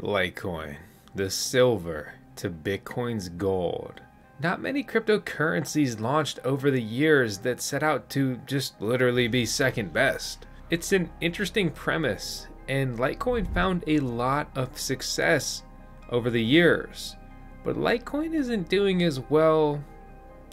Litecoin, the silver to Bitcoin's gold. Not many cryptocurrencies launched over the years that set out to just literally be second best. It's an interesting premise, and Litecoin found a lot of success over the years. But Litecoin isn't doing as well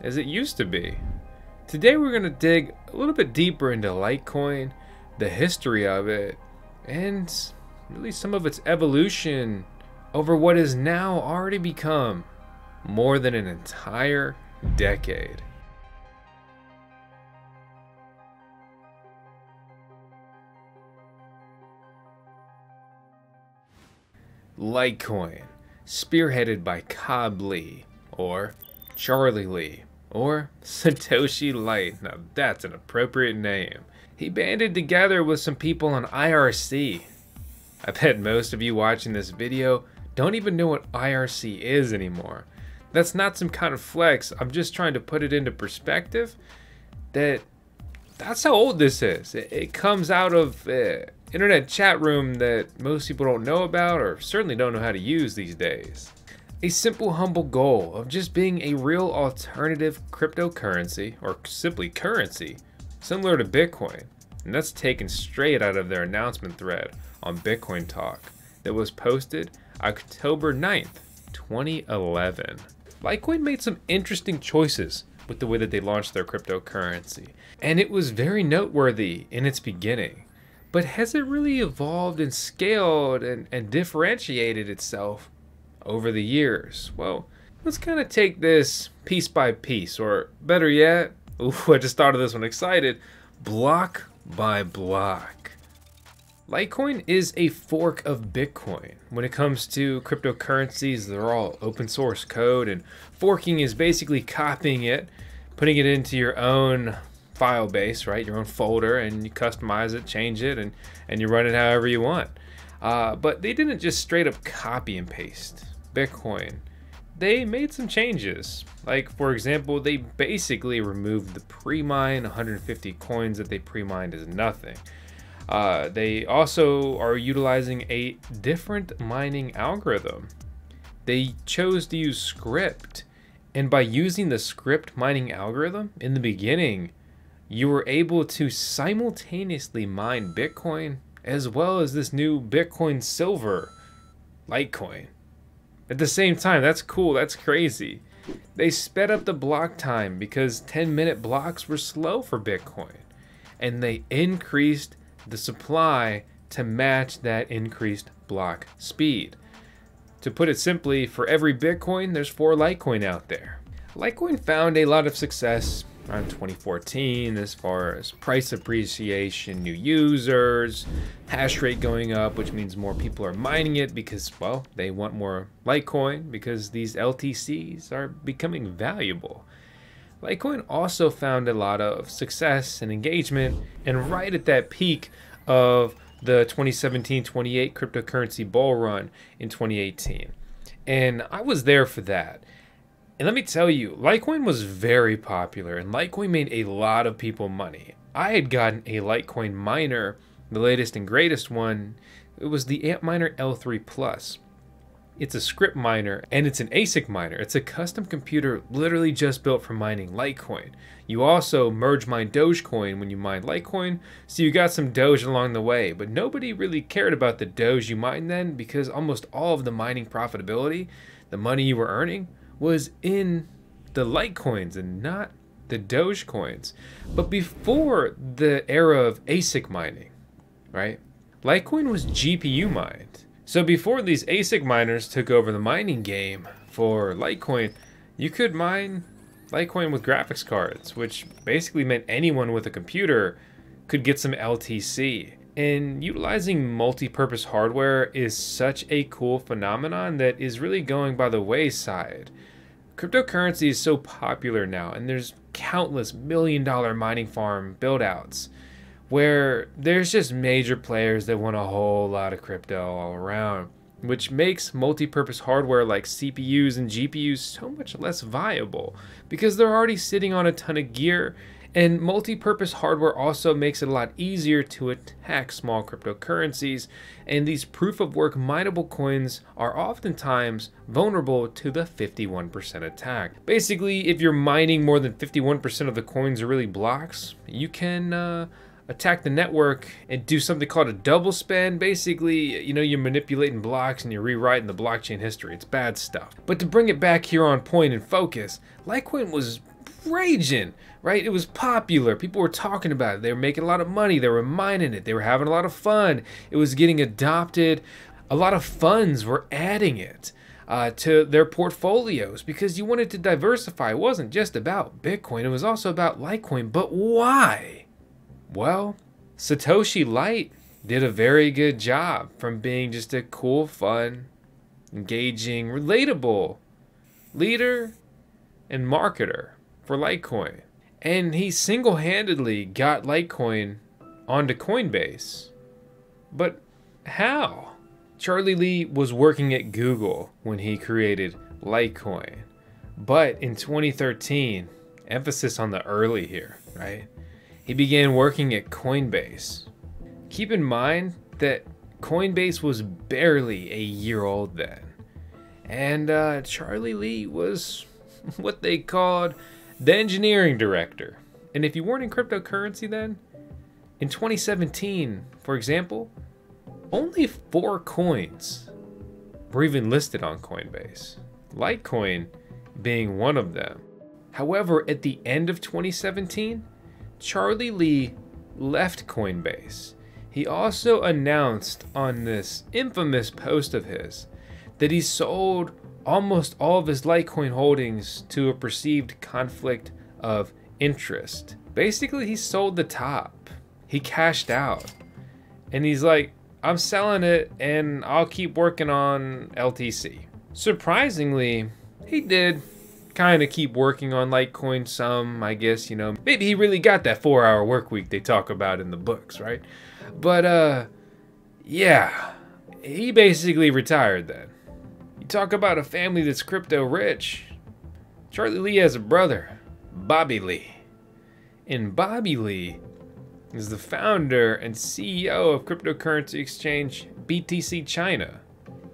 as it used to be. Today we're going to dig a little bit deeper into Litecoin, the history of it, and really some of its evolution over what has now already become more than an entire decade. Litecoin, spearheaded by Cobb Lee, or Charlie Lee, or Satoshi Lite. Now that's an appropriate name. He banded together with some people on IRC. I bet most of you watching this video don't even know what IRC is anymore. That's not some kind of flex. I'm just trying to put it into perspective that's how old this is. It comes out of internet chat room that most people don't know about or certainly don't know how to use these days. A simple, humble goal of just being a real alternative cryptocurrency, or simply currency, similar to Bitcoin. And that's taken straight out of their announcement thread on Bitcoin Talk that was posted October 9th, 2011. Litecoin made some interesting choices with the way that they launched their cryptocurrency, and it was very noteworthy in its beginning. But has it really evolved and scaled and differentiated itself over the years? Well, let's kind of take this piece by piece, or better yet, I just thought of this one, excited, block by block. Litecoin is a fork of Bitcoin. When it comes to cryptocurrencies, they're all open source code, and forking is basically copying it, putting it into your own file base, right? Your own folder, and you customize it, change it, and you run it however you want. But they didn't just straight up copy and paste Bitcoin. They made some changes. Like, for example, they basically removed the pre-mine. 150 coins that they pre-mined is nothing. They also are utilizing a different mining algorithm. They chose to use script, and by using the script mining algorithm in the beginning, you were able to simultaneously mine Bitcoin as well as this new Bitcoin silver, Litecoin. At the same time. That's cool, that's crazy. They sped up the block time because 10-minute blocks were slow for Bitcoin, and they increased the supply to match that increased block speed. To put it simply, for every Bitcoin, there's 4 Litecoin out there. Litecoin found a lot of success around 2014 as far as price appreciation, new users, hash rate going up, which means more people are mining it because, well, they want more Litecoin because these LTCs are becoming valuable. Litecoin also found a lot of success and engagement, and right at that peak of the 2017-28 cryptocurrency bull run in 2018. And I was there for that. And let me tell you, Litecoin was very popular, and Litecoin made a lot of people money. I had gotten a Litecoin miner, the latest and greatest one. It was the Antminer L3 Plus. It's a script miner, and it's an ASIC miner. It's a custom computer literally just built for mining Litecoin. You also merge mine Dogecoin when you mine Litecoin, so you got some Doge along the way, but nobody really cared about the Doge you mined then because almost all of the mining profitability, the money you were earning, was in the Litecoins and not the Dogecoins. But before the era of ASIC mining, right, Litecoin was GPU mined. So before these ASIC miners took over the mining game for Litecoin, you could mine Litecoin with graphics cards, which basically meant anyone with a computer could get some LTC. And utilizing multi-purpose hardware is such a cool phenomenon that is really going by the wayside. Cryptocurrency is so popular now, and there's countless million-dollar mining farm build-outs where there's just major players that want a whole lot of crypto all around, which makes multi-purpose hardware like CPUs and GPUs so much less viable because they're already sitting on a ton of gear And multi-purpose hardware also makes it a lot easier to attack small cryptocurrencies, and these proof-of-work mineable coins are oftentimes vulnerable to the 51% attack. Basically, if you're mining more than 51% of the coins are really blocks, you can attack the network and do something called a double spend. Basically, you're manipulating blocks and you're rewriting the blockchain history. It's bad stuff. But to bring it back here on point and focus, Litecoin was raging, right? It was popular. People were talking about it. They were making a lot of money. They were mining it. They were having a lot of fun. It was getting adopted. A lot of funds were adding it to their portfolios because you wanted to diversify. It wasn't just about Bitcoin. It was also about Litecoin. But why? Well, Satoshi Lite did a very good job from being just a cool, fun, engaging, relatable leader and marketer for Litecoin. And he single-handedly got Litecoin onto Coinbase. But how? Charlie Lee was working at Google when he created Litecoin. But in 2013, emphasis on the early here, right? He began working at Coinbase. Keep in mind that Coinbase was barely a year old then. And Charlie Lee was what they called the engineering director. And if you weren't in cryptocurrency then, in 2017, for example, only 4 coins were even listed on Coinbase, Litecoin being one of them. However, at the end of 2017, Charlie Lee left Coinbase. He also announced on this infamous post of his that he sold almost all of his Litecoin holdings to a perceived conflict of interest. Basically, he sold the top. He cashed out. And he's like, I'm selling it and I'll keep working on LTC. Surprisingly, he did kind of keep working on Litecoin some, I guess, maybe he really got that 4-hour work week they talk about in the books, right? But yeah, he basically retired then. You talk about a family that's crypto rich. Charlie Lee has a brother, Bobby Lee. And Bobby Lee is the founder and CEO of cryptocurrency exchange BTC China.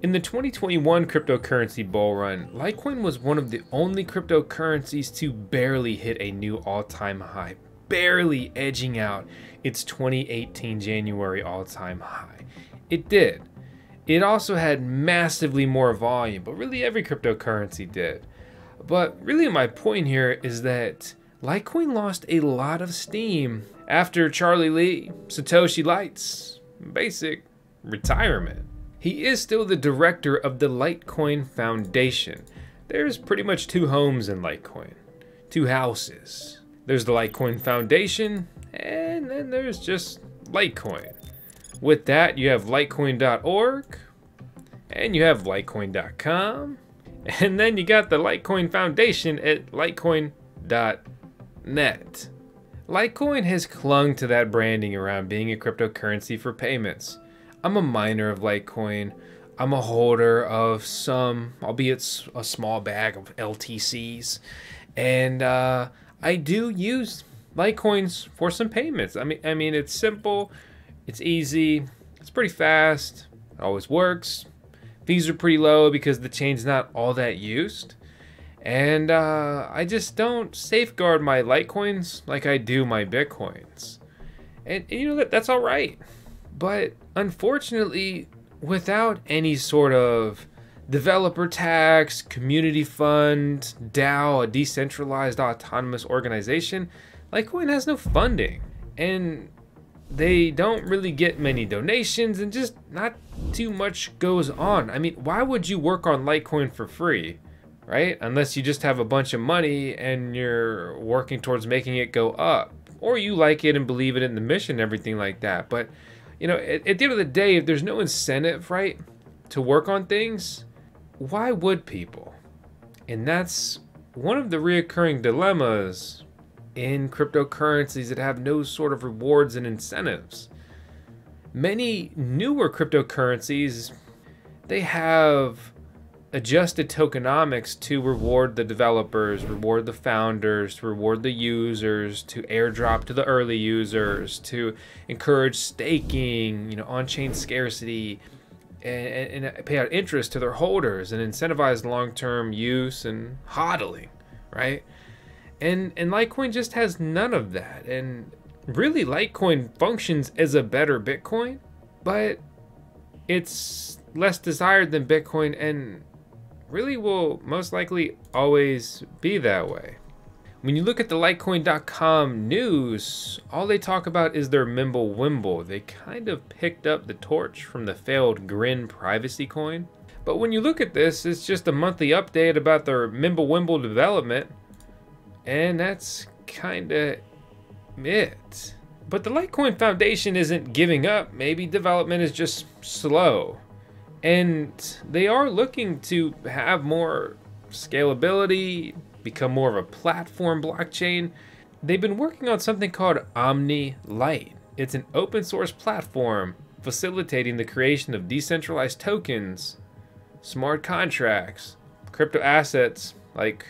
In the 2021 cryptocurrency bull run, Litecoin was one of the only cryptocurrencies to barely hit a new all-time high, barely edging out its 2018 January all-time high. It did. It also had massively more volume, but really every cryptocurrency did. But really my point here is that Litecoin lost a lot of steam after Charlie Lee, Satoshi Lite's basic retirement. He is still the director of the Litecoin Foundation. There's pretty much 2 homes in Litecoin, 2 houses. There's the Litecoin Foundation, and then there's just Litecoin. With that, you have litecoin.org, and you have litecoin.com, and then you got the Litecoin Foundation at litecoin.net. Litecoin has clung to that branding around being a cryptocurrency for payments. I'm a miner of Litecoin. I'm a holder of some, albeit a small bag of LTCs. And I do use Litecoins for some payments. I mean, it's simple, it's easy, it's pretty fast, it always works. Fees are pretty low because the chain's not all that used. And I just don't safeguard my Litecoins like I do my Bitcoins. And that's all right. But unfortunately, without any sort of developer tax, community fund, DAO, a decentralized autonomous organization, Litecoin has no funding. And they don't really get many donations and just not too much goes on. I mean, why would you work on Litecoin for free, right? Unless you just have a bunch of money and you're working towards making it go up. Or you like it and believe it in the mission and everything like that. But at the end of the day, if there's no incentive, right, to work on things, why would people? And that's one of the reoccurring dilemmas in cryptocurrencies that have no sort of rewards and incentives. Many newer cryptocurrencies, they have adjusted tokenomics to reward the developers, reward the founders, to reward the users, to airdrop to the early users, to encourage staking, you know, on-chain scarcity, and pay out interest to their holders and incentivize long-term use and hodling, right? And Litecoin just has none of that. And really, Litecoin functions as a better Bitcoin, but it's less desired than Bitcoin and really will most likely always be that way. When you look at the Litecoin.com news, all they talk about is their Mimblewimble. They kind of picked up the torch from the failed Grin privacy coin. But when you look at this, it's just a monthly update about their Mimblewimble development, and that's kinda it. But the Litecoin Foundation isn't giving up. Maybe development is just slow. And they are looking to have more scalability, become more of a platform blockchain. They've been working on something called Omni Lite. It's an open source platform facilitating the creation of decentralized tokens, smart contracts, crypto assets like,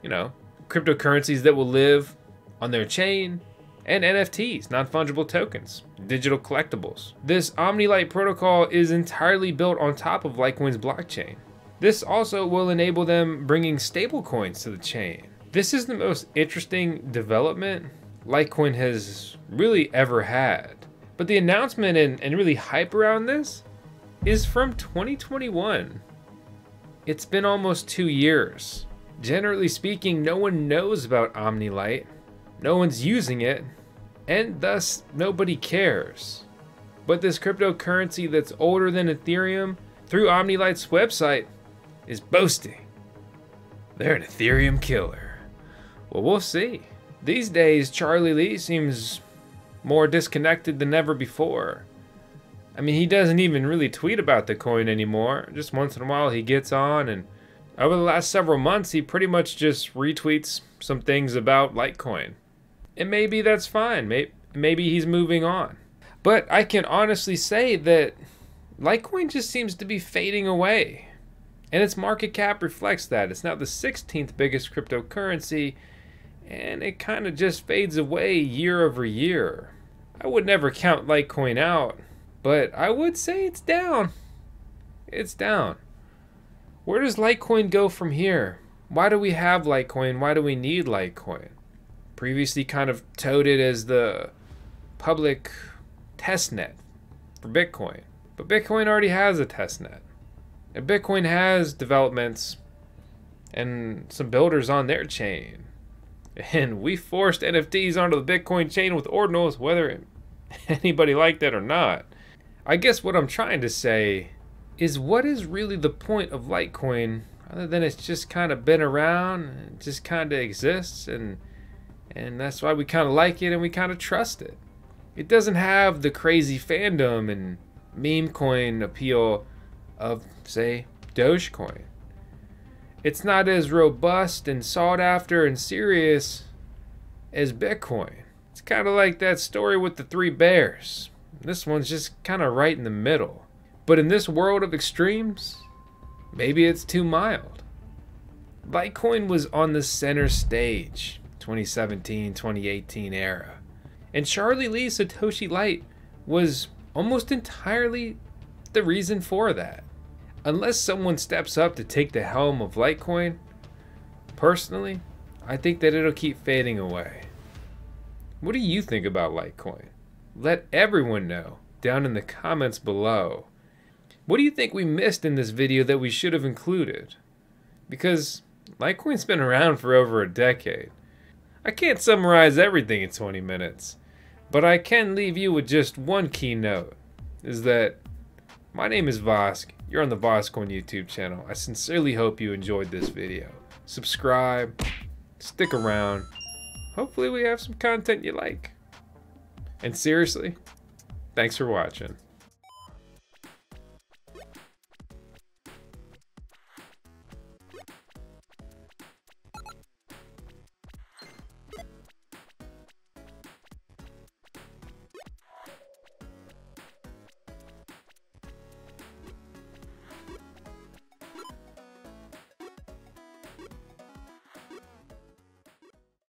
you know, cryptocurrencies that will live on their chain, and NFTs, non-fungible tokens, digital collectibles. This OmniLite protocol is entirely built on top of Litecoin's blockchain. This also will enable them bringing stablecoins to the chain. This is the most interesting development Litecoin has really ever had. But the announcement and really hype around this is from 2021. It's been almost 2 years. Generally speaking, no one knows about OmniLite. No one's using it, and thus nobody cares. But this cryptocurrency that's older than Ethereum, through OmniLite's website, is boasting they're an Ethereum killer. Well, we'll see. These days, Charlie Lee seems more disconnected than ever before. I mean, he doesn't even really tweet about the coin anymore. Just once in a while he gets on, and over the last several months he pretty much just retweets some things about Litecoin. And maybe that's fine. Maybe he's moving on. But I can honestly say that Litecoin just seems to be fading away. And its market cap reflects that. It's now the 16th biggest cryptocurrency, and it kind of just fades away year over year. I would never count Litecoin out, but I would say it's down. It's down. Where does Litecoin go from here? Why do we have Litecoin? Why do we need Litecoin? Previously kind of touted as the public testnet for Bitcoin. But Bitcoin already has a testnet. And Bitcoin has developments and some builders on their chain. And we forced NFTs onto the Bitcoin chain with ordinals, whether anybody liked it or not. I guess what I'm trying to say is, what is really the point of Litecoin other than it's just kind of been around and it just kind of exists, and that's why we kind of like it and we kind of trust it. It doesn't have the crazy fandom and meme coin appeal of, say, Dogecoin. It's not as robust and sought after and serious as Bitcoin. It's kind of like that story with the 3 bears. This one's just kind of right in the middle. But in this world of extremes, maybe it's too mild. Litecoin was on the center stage, 2017, 2018 era. And Charlie Lee's Satoshi Lite was almost entirely the reason for that. Unless someone steps up to take the helm of Litecoin, personally, I think that it'll keep fading away. What do you think about Litecoin? Let everyone know down in the comments below. What do you think we missed in this video that we should have included? Because Litecoin's been around for over a decade. I can't summarize everything in 20 minutes, but I can leave you with just one key note, is that my name is Vosk. You're on the VoskCoin YouTube channel. I sincerely hope you enjoyed this video. Subscribe, stick around. Hopefully we have some content you like. And seriously, thanks for watching.